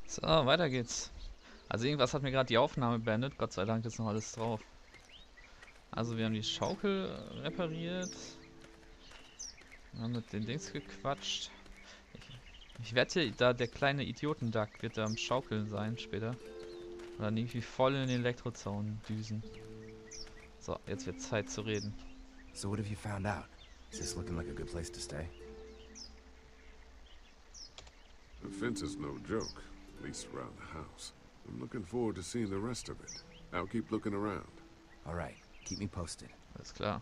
So, weiter geht's. Also irgendwas hat mir gerade die Aufnahme beendet. Gott sei Dank ist noch alles drauf. Also wir haben die Schaukel repariert. Wir haben mit den Dings gequatscht. Ich wette, da der kleine Idiotenduck wird da am Schaukeln sein später. Und dann irgendwie voll in den Elektrozaun düsen. So, jetzt wird Zeit zu reden. So what have you found out? Is this looking like a good place to stay? The fence is no joke, at least around the house. I'm looking forward to seeing the rest of it. I'll keep looking around. All right, keep me posted. Alles klar.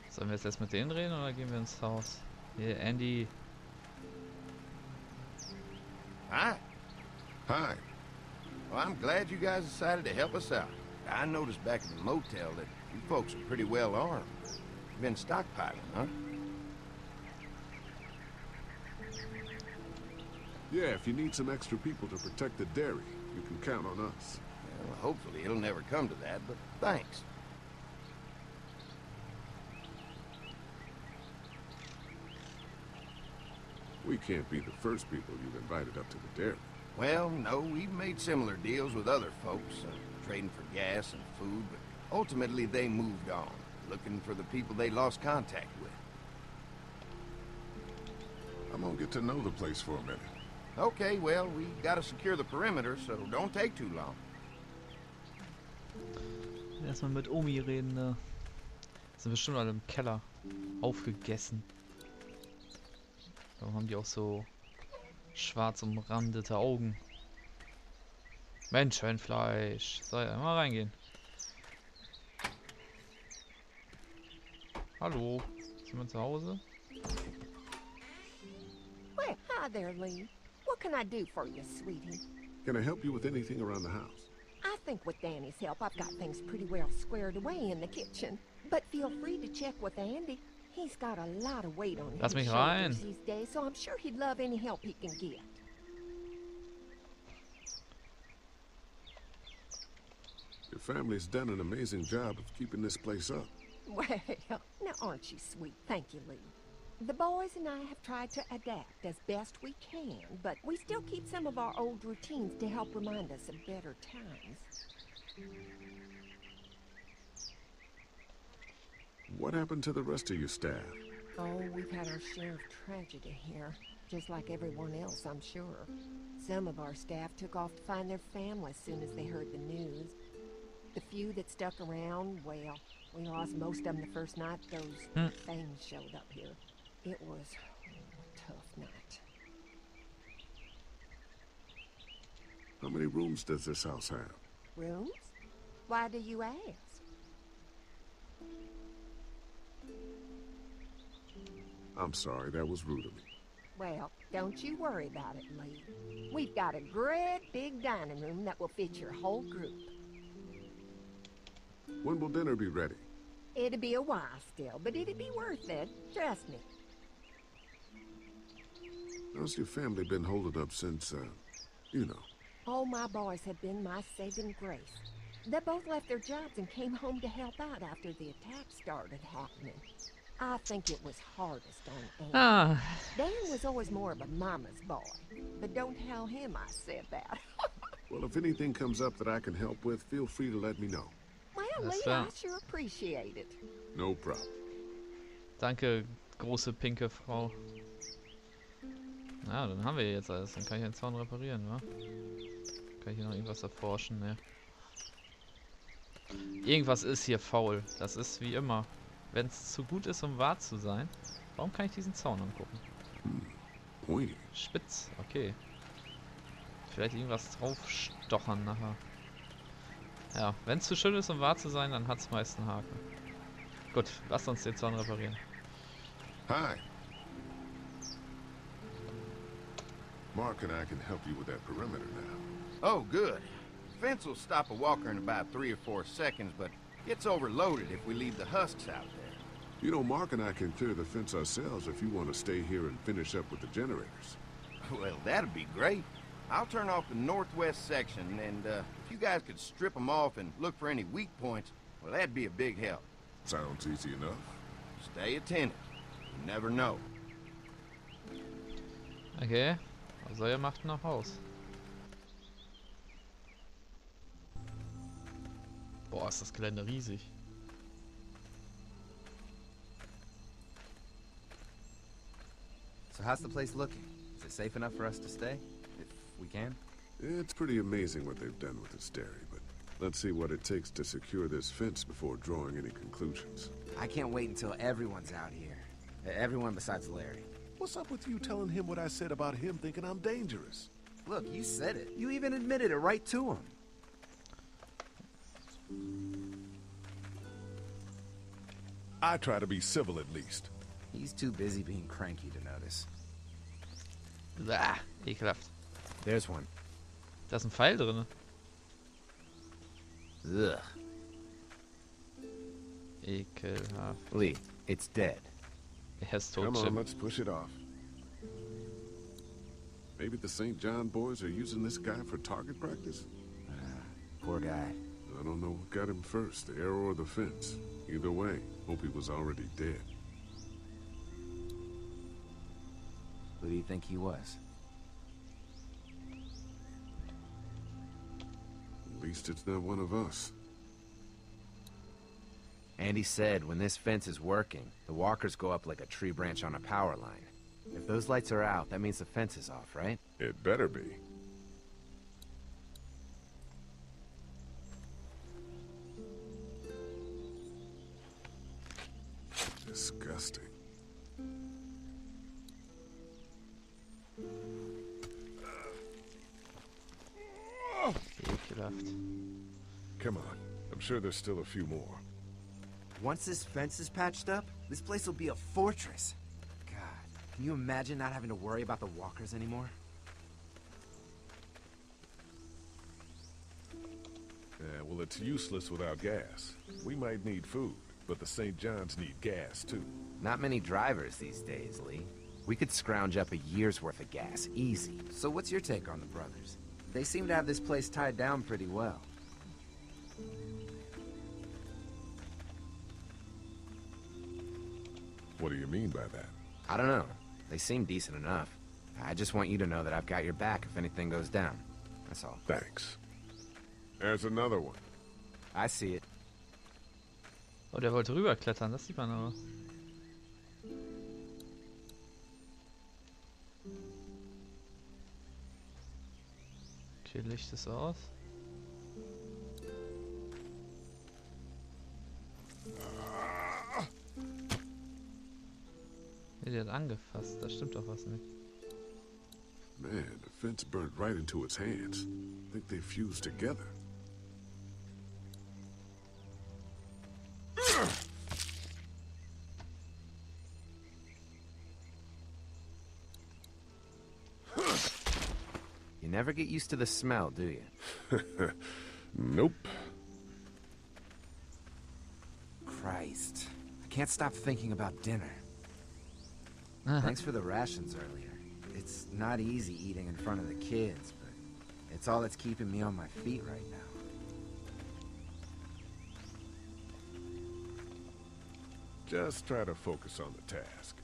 Sollen wir jetzt erst mit denen reden oder gehen wir ins Haus? Hier, Andy. Hi. Hi. Well, I'm glad you guys decided to help us out. I noticed back at the motel that you folks are pretty well armed. You've been stockpiling, huh? Yeah, if you need some extra people to protect the dairy, you can count on us. Well, hopefully it'll never come to that, but thanks. We can't be the first people you've invited up to the dairy. Well, no, we've made similar deals with other folks, trading for gas and food, but ultimately they moved on, looking for the people they lost contact with. I'm gonna get to know the place for a minute. Okay, well, we gotta secure the perimeter, so don't take too long. Erstmal mit Omi reden, ne? Sind bestimmt alle im Keller. Aufgegessen. Warum haben die auch so schwarz umrandete Augen? Menschenfleisch. Soll ja mal reingehen. Hallo. Ist jemand zu Hause? Well, hi there, Lee. What can I do for you, sweetie? Can I help you with anything around the house? I think with Danny's help, I've got things pretty well squared away in the kitchen. But feel free to check with Andy. He's got a lot of weight on Lass his mich rein. shoulders these days, so I'm sure he'd love any help he can get. Your family's done an amazing job of keeping this place up. Well, now aren't you sweet? Thank you, Lee. The boys and I have tried to adapt as best we can, but we still keep some of our old routines to help remind us of better times. What happened to the rest of your staff? Oh, we've had our share of tragedy here, just like everyone else, I'm sure. Some of our staff took off to find their families as soon as they heard the news. The few that stuck around, well, we lost most of them the first night those things showed up here. It was a tough night. How many rooms does this house have? Rooms? Why do you ask? I'm sorry, that was rude of me. Well, don't you worry about it, Lee. We've got a great big dining room that will fit your whole group. When will dinner be ready? It'll be a while still, but it'll be worth it. Trust me. How's your family been holding up since, you know? All my boys have been my saving grace. They both left their jobs and came home to help out after the attack started happening. I think it was hardest on Andy. Ah, Dan was always more of a mama's boy, but don't tell him I said that. Well, if anything comes up that I can help with, feel free to let me know. Well, Alles Lee, klar. I sure appreciate it. No problem. danke, große pinke Frau. Ja, dann haben wir jetzt alles. Dann kann ich den Zaun reparieren, wa? Kann ich hier noch irgendwas erforschen? Ne. Irgendwas ist hier faul. Das ist wie immer. Wenn es zu gut ist, um wahr zu sein, warum kann ich diesen Zaun angucken? Pointy. Spitz, okay. Vielleicht irgendwas draufstochern nachher. Ja, wenn es zu schön ist, um wahr zu sein, dann hat es meist einen Haken. Gut, lasst uns den Zaun reparieren. Hi. Mark and I can help you with that perimeter now. Oh, good. Fence will stop a walker in about 3 or 4 seconds, but gets overloaded if we leave the husks out there. You know, Mark and I can clear the fence ourselves if you want to stay here and finish up with the generators. Well, that'd be great. I'll turn off the northwest section, and if you guys could strip them off and look for any weak points, well, that'd be a big help. Sounds easy enough. Stay attentive. You never know. Okay, also er macht nach Haus. Boah, ist das Gelände riesig. So how's the place looking? Is it safe enough for us to stay? If we can? It's pretty amazing what they've done with this dairy, but let's see what it takes to secure this fence before drawing any conclusions. I can't wait until everyone's out here. Everyone besides Larry. What's up with you telling him what I said about him thinking I'm dangerous? Look, you said it. You even admitted it right to him. I try to be civil at least. He's too busy being cranky to notice. Bäh, ekelhaft. There's one. Da ist ein Pfeil drin. Ugh. Ekelhaft. Lee, it's dead. Er ist tot, Come on, Jim. let's push it off. Maybe the St. John boys are using this guy for target practice? Poor guy. I don't know what got him first, the arrow or the fence. Either way, hope he was already dead. Who do you think he was? At least it's not one of us. Andy said when this fence is working, the walkers go up like a tree branch on a power line. If those lights are out, that means the fence is off, right? It better be. Disgusting. Ekelhaft. Come on. I'm sure there's still a few more. Once this fence is patched up, this place will be a fortress. God, can you imagine not having to worry about the walkers anymore? Yeah, well, it's useless without gas. We might need food, but the St. John's need gas, too. Not many drivers these days, Lee. We could scrounge up a year's worth of gas, easy. So what's your take on the brothers? They seem to have this place tied down pretty well. What do you mean by that? I don't know. They seem decent enough. I just want you to know that I've got your back if anything goes down. That's all. Thanks. There's another one. I see it. Oh, der wollte rüberklettern, das sieht man aber. Okay, Licht ist aus. Ja, der hat angefasst, da stimmt doch was nicht. Man, the fence burned right into its hands. I think they fused together. You never get used to the smell, do you? Nope. Christ. I can't stop thinking about dinner. Thanks for the rations earlier. It's not easy eating in front of the kids, but it's all that's keeping me on my feet right now. Just try to focus on the task.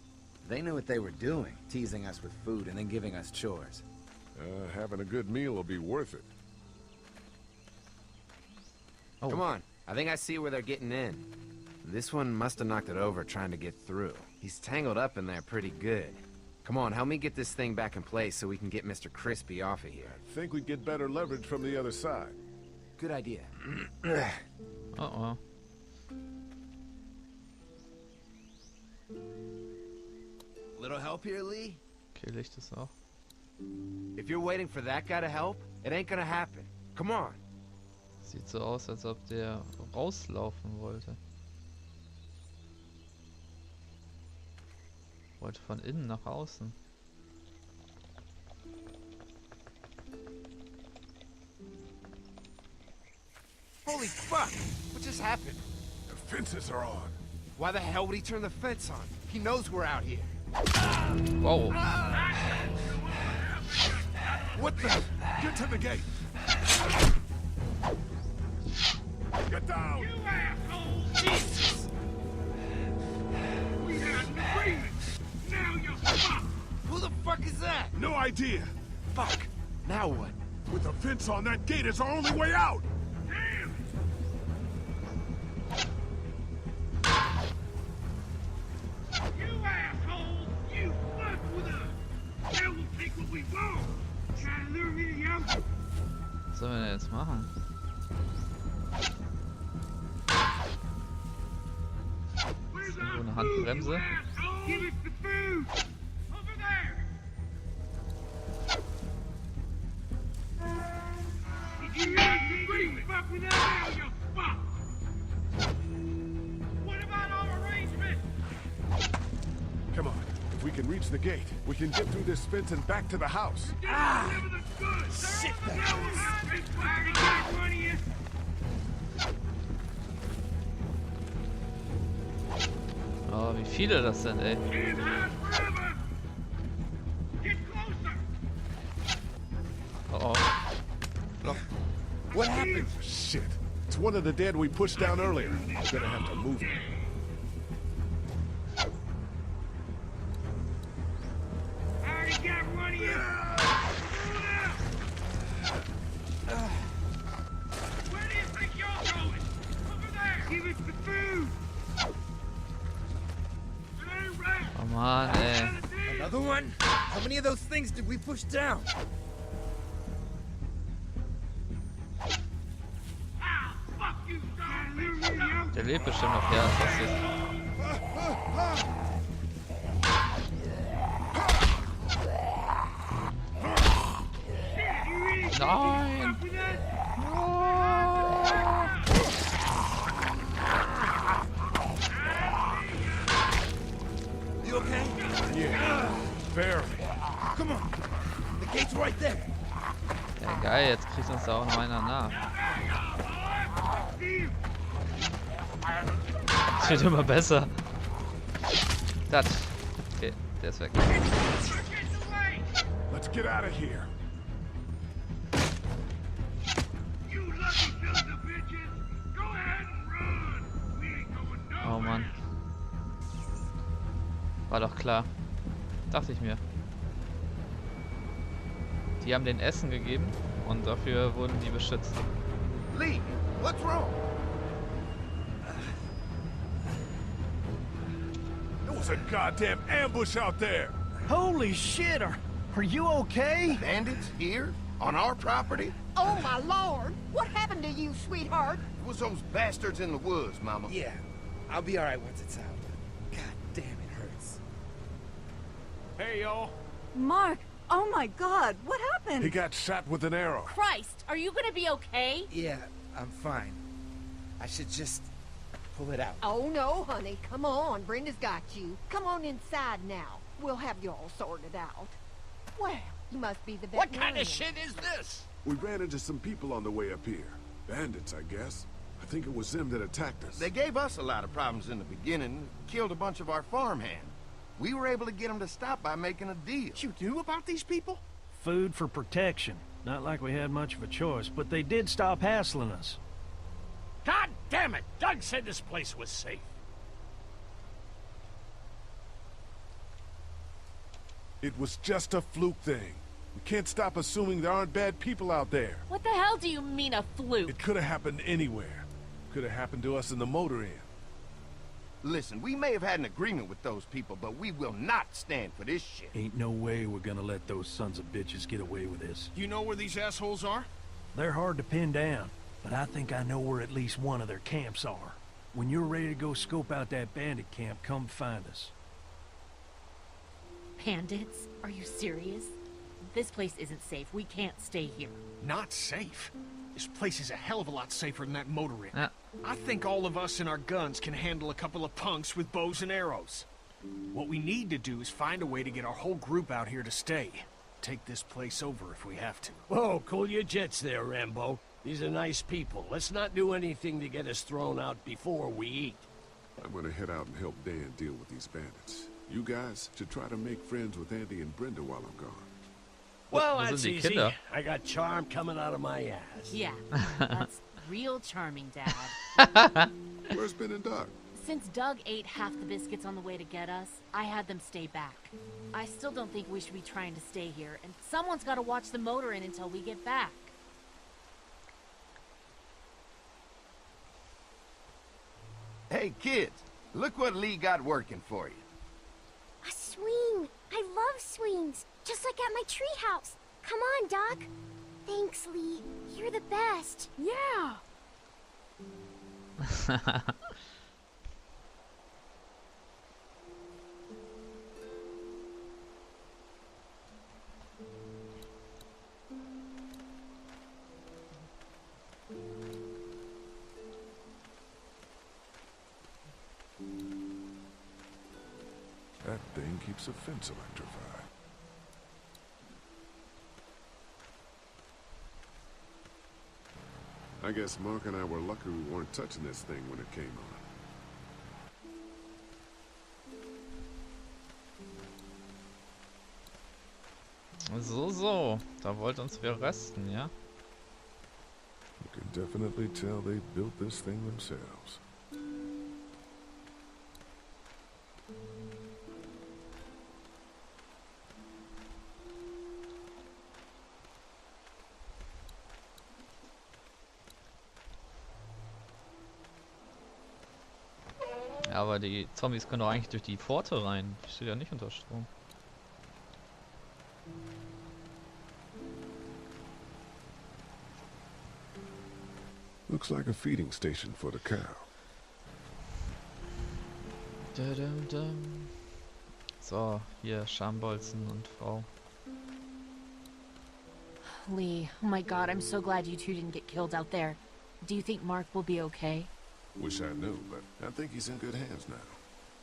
They knew what they were doing, teasing us with food and then giving us chores. Having a good meal will be worth it. Oh. Come on, I think I see where they're getting in. This one must have knocked it over trying to get through. He's tangled up in there pretty good. Come on, help me get this thing back in place so we can get Mr. Crispy off of here. I think we'd get better leverage from the other side. Good idea. Oh. Little help here, Lee? Okay, Licht ist auch. If you're waiting for that guy to help, it ain't gonna happen. Come on. Sieht so aus, als ob der rauslaufen wollte. Wollte von innen nach außen. Holy fuck! What just happened? The fences are on. Why the hell would he turn the fence on? He knows we're out here. Wow. What the? Get to the gate. Get down! You asshole! Jesus! We had an agreement! Now you're fucked! Who the fuck is that? No idea. Fuck. Now what? With a fence on that gate, it's our only way out. You assholes! You fuck with us! Now we'll take what we want! Try to lure me to you? Was sollen wir denn jetzt machen? Where's Irgendwo our eine food, Handbremse. you asshole? Give us the food! Over there! Did you hear us agree? Fuck with that now, you fuck! What about our arrangement? Come on. If we can reach the gate, we can get through this fence and back to the house. Shit, that I got one of you. Oh, wie viele das sind, ey. Can't hide forever. Get closer. Oh, oh. Loch. What happened? Shit. It's one of the dead we pushed down earlier. We're gonna have to move it. I already got one of you. Where do you think you're going? Over there. Give us the food. It ain't right. Oh Mann, ey. Another one? How many of those things did we push down? Ah, fuck you, son. Lure me out. Der lebt bestimmt noch, ja, das ist. You really Nein! fuck with us? You okay? Yeah. Barely. Come on. The gate's right there. Ja, geil, jetzt kriegt uns da auch noch einer nach. Es wird immer besser. Das. Okay, der ist weg. Let's get out of here. You lucky sons of bitches. Go ahead and run. We ain't going nowhere. Oh Mann. War doch klar. Dachte ich mir. Die haben den Essen gegeben und dafür wurden die beschützt. Lee, what's wrong? There was a goddamn ambush out there. Holy shit, are you okay? Bandits here? On our property? Oh, my Lord! What happened to you, sweetheart? It was those bastards in the woods, Mama. Yeah, I'll be alright once it's out. God damn, it hurts. Hey, y'all. Mark, oh my God, what happened? He got shot with an arrow. Christ, are you gonna be okay? Yeah, I'm fine. I should just pull it out. Oh, no, honey. Come on. Brenda's got you. Come on inside now. We'll have you all sorted out. Well, you must be the What veterinarian. kind of shit is this? We ran into some people on the way up here. Bandits, I guess. I think it was them that attacked us. They gave us a lot of problems in the beginning, killed a bunch of our farmhands. We were able to get them to stop by making a deal. You knew about these people? Food for protection. Not like we had much of a choice, but they did stop hassling us. God damn it! Doug said this place was safe. It was just a fluke thing. We can't stop assuming there aren't bad people out there. What the hell do you mean a fluke? It could have happened anywhere. Could have happened to us in the motor inn. Listen, we may have had an agreement with those people, but we will not stand for this shit. Ain't no way we're gonna let those sons of bitches get away with this. You know where these assholes are? They're hard to pin down, but I think I know where at least one of their camps are. When you're ready to go scope out that bandit camp, come find us. Bandits? Are you serious? This place isn't safe. We can't stay here. Not safe. This place is a hell of a lot safer than that motor inn. Ja. I think all of us and our guns can handle a couple of punks with bows and arrows. What we need to do is find a way to get our whole group out here to stay. Take this place over if we have to. Whoa, cool your jets there, Rambo. These are nice people. Let's not do anything to get us thrown out before we eat. I'm gonna head out and help Dan deal with these bandits. You guys should try to make friends with Andy and Brenda while I'm gone. Well, Wo that's sind die easy. Kinder? I got charm coming out of my ass. Yeah, that's real charming, Dad. Where's Ben and Doc? Since Doug ate half the biscuits on the way to get us, I had them stay back. I still don't think we should be trying to stay here, and someone's got to watch the motor inn until we get back. Hey, kids, look what Lee got working for you. A swing! I love swings, just like at my treehouse. Come on, Doc. Thanks, Lee. You're the best. Yeah! That thing keeps a fence electrified. I guess Mark and I were lucky we weren't touching this thing when it came on. So. Da wollt uns wer rösten, ja? You can definitely tell they built this thing themselves. Ja, aber die Zombies können doch eigentlich durch die Pforte rein. Die steht ja nicht unter Strom. Looks like a feeding station for the cow. So, hier Schambolzen und Frau. Lee, oh my god, I'm so glad you two didn't get killed out there. Do you think Mark will be okay? Wish I knew, but I think he's in good hands now.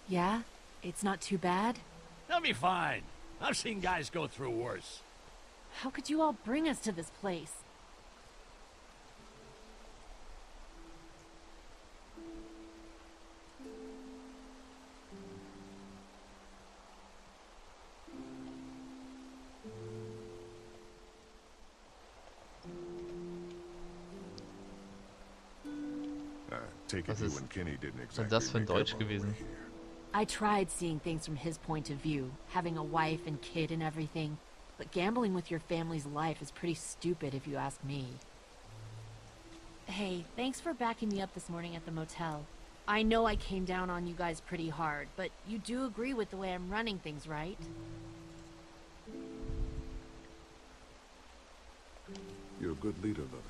Yeah? It's not too bad? They'll be fine. I've seen guys go through worse. How could you all bring us to this place? Take it you and Kenny didn't exactly das für ein make Deutsch up our gewesen? way here. I tried seeing things from his point of view, having a wife and kid and everything, but gambling with your family's life is pretty stupid if you ask me. Hey, thanks for backing me up this morning at the motel. I know I came down on you guys pretty hard, but you do agree with the way I'm running things, right? You're a good leader, Lover.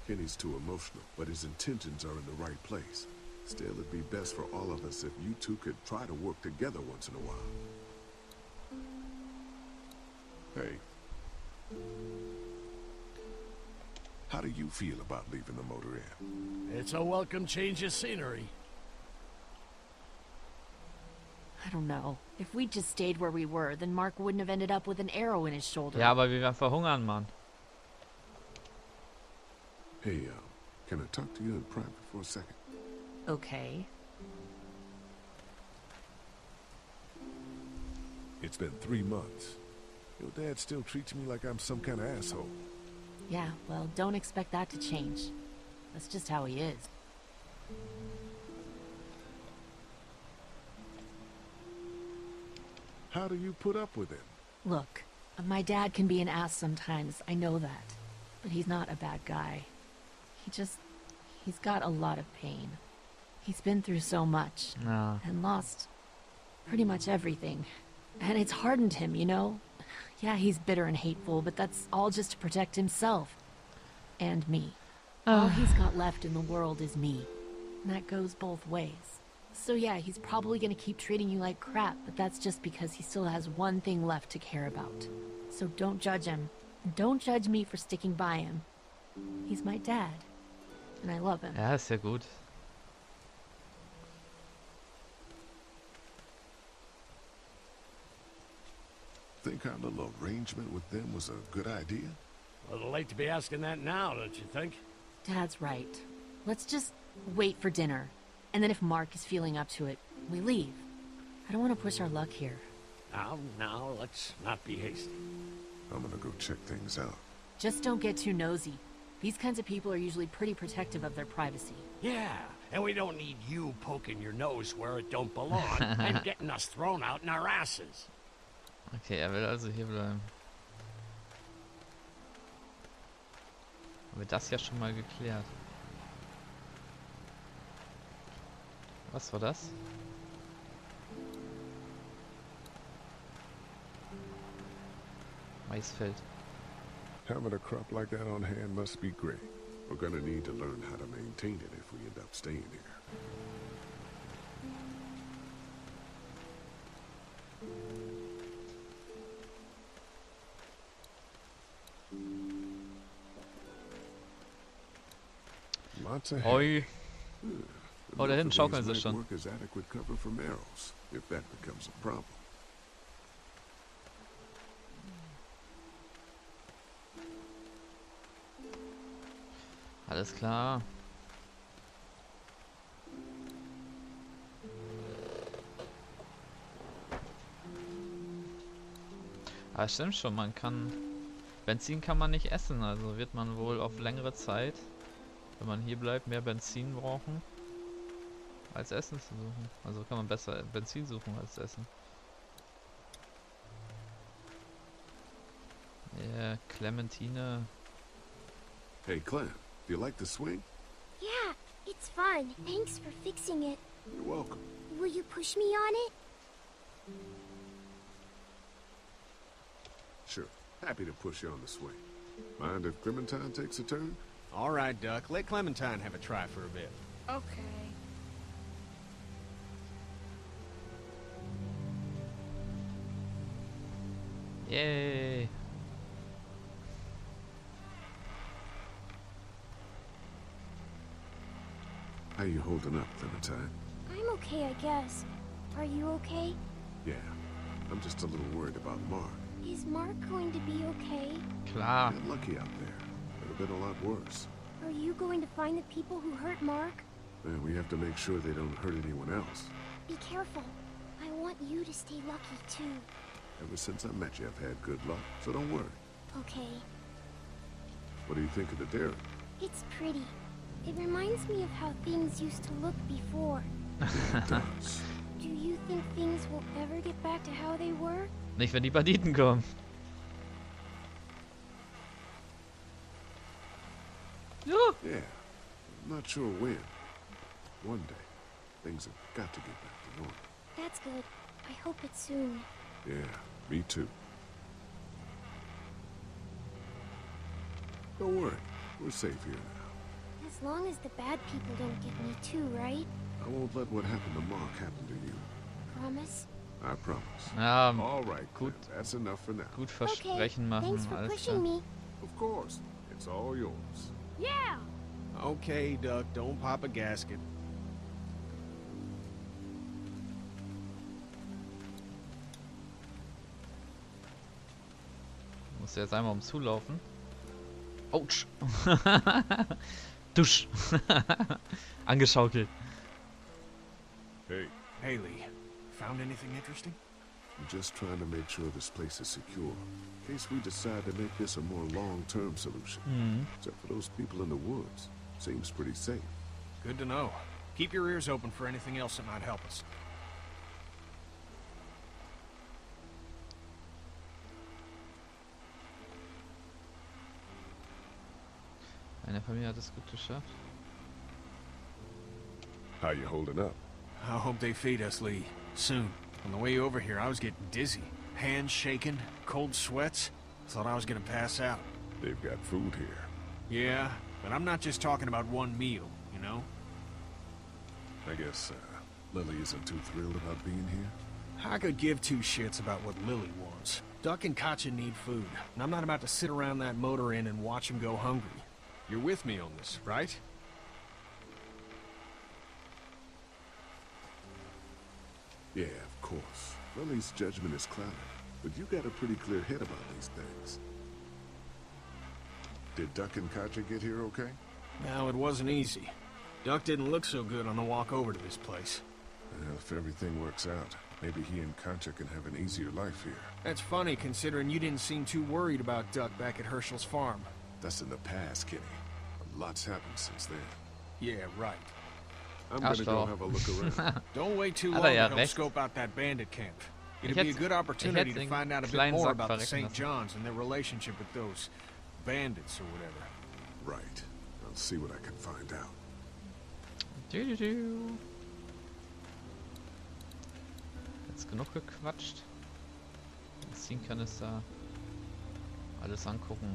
Kenny's too emotional, but his intentions are in the right place. Still, it'd be best for all of us if you two could try to work together once in a while. Hey. How do you feel about leaving the motor inn? It's a welcome change of scenery. I don't know. If we'd just stayed where we were, then Mark wouldn't have ended up with an arrow in his shoulder. Ja, aber wir werden verhungern, Mann. Hey, can I talk to you in private for a second? Okay. It's been 3 months. Your dad still treats me like I'm some kind of asshole. Yeah, well, don't expect that to change. That's just how he is. How do you put up with him? Look, my dad can be an ass sometimes, I know that. But he's not a bad guy. He's got a lot of pain. He's been through so much. Ja. And lost pretty much everything. And it's hardened him, you know? Yeah, he's bitter and hateful, but that's all just to protect himself. And me. All he's got left in the world is me. And that goes both ways. So yeah, he's probably gonna keep treating you like crap, but that's just because he still has one thing left to care about. So don't judge him. And don't judge me for sticking by him. He's my dad. And I love him. Ja, ist ja gut. Think our little arrangement with them was a good idea? A little late to be asking that now, don't you think? Dad's right. Let's just wait for dinner. And then if Mark is feeling up to it, we leave. I don't want to push our luck here. Now, let's not be hasty. I'm gonna go check things out. Just don't get too nosy. These kinds of people are usually pretty protective of their privacy. Yeah, And we don't need you poking your nose where it don't belong and getting us thrown out in our asses. Okay, er will also hier bleiben. Haben wir das ja schon mal geklärt. Was war das? Maisfeld. Having a crop like that on hand must be great. We're gonna need to learn how to maintain it if we end up staying here. Lots of Oi. Oh, da hinten Enough of schaukeln these sie schon. might work as adequate cover from arrows, if that becomes a problem. Alles klar. Aber stimmt schon, man kann... Benzin kann man nicht essen, also wird man wohl auf längere Zeit, wenn man hier bleibt, mehr Benzin brauchen, als Essen zu suchen. Also kann man besser Benzin suchen als Essen. Ja, Clementine. Hey, Clem, do you like the swing? Yeah, it's fun. Thanks for fixing it. You're welcome. Will you push me on it? Sure. Happy to push you on the swing. Mind if Clementine takes a turn? All right, Duck. Let Clementine have a try for a bit. Okay. Yay! How you holding up, Clementine? I'm okay, I guess. Are you okay? Yeah. I'm just a little worried about Mark. Is Mark going to be okay? Klar. Get lucky out there. Could have been a lot worse. Are you going to find the people who hurt Mark? And we have to make sure they don't hurt anyone else. Be careful. I want you to stay lucky, too. Ever since I met you, I've had good luck, so don't worry. Okay. What do you think of the dairy? It's pretty. It reminds me of how things used to look before. It does. Do you think things will ever get back to how they were? Nicht, wenn die Banditen kommen. Ja. Yeah. I'm not sure when. One day, things have got to get back to normal. That's good. I hope it's soon. Yeah, me too. Don't worry. We're safe here now. As long as the bad people don't get me too, right? I won't let what happened to Mark happen to you. Promise? I promise. Ja, All right, gut. Clem, that's enough for now. gut Versprechen machen. Thanks for Alles pushing klar. me. Of course. It's all yours. Yeah! Okay, Duck, don't pop a gasket. Muss jetzt einmal umzulaufen. Autsch. Dusch. Angeschaukelt. Hey, Haley, found anything interesting? I'm just trying to make sure this place is secure. In case we decide to make this a more long-term solution. Except for those people in the woods. Seems pretty safe. Good to know. Keep your ears open for anything else that might help us. Meine Familie hat es gut geschafft. How you holding up? I hope they feed us, Lee. Soon. On the way over here, I was getting dizzy. Hands shaking, cold sweats. Thought I was gonna pass out. They've got food here. Yeah, but I'm not just talking about one meal, you know? I guess, Lily isn't too thrilled about being here. I could give two shits about what Lily wants. Duck and Katja need food, and I'm not about to sit around that motor inn and watch them go hungry. You're with me on this, right? Yeah, of course. Lily's judgment is clouded, but you got a pretty clear head about these things. Did Duck and Katja get here okay? No, it wasn't easy. Duck didn't look so good on the walk over to this place. Well, if everything works out, maybe he and Katja can have an easier life here. That's funny, considering you didn't seem too worried about Duck back at Herschel's farm. That's in the past, Kenny. A lot's happened since then. Yeah, right. I'm gonna go have a look around. Don't wait too Hat long ja to help recht. scope out that bandit camp. Ich It'd be a hätte- good opportunity ich hätte to den find out a bit kleinen more Sack about the verrecken St. lassen. John's and their relationship with those bandits or whatever. Right. I'll see what I can find out. Jetzt genug gequatscht. Ziehen kann es da alles angucken.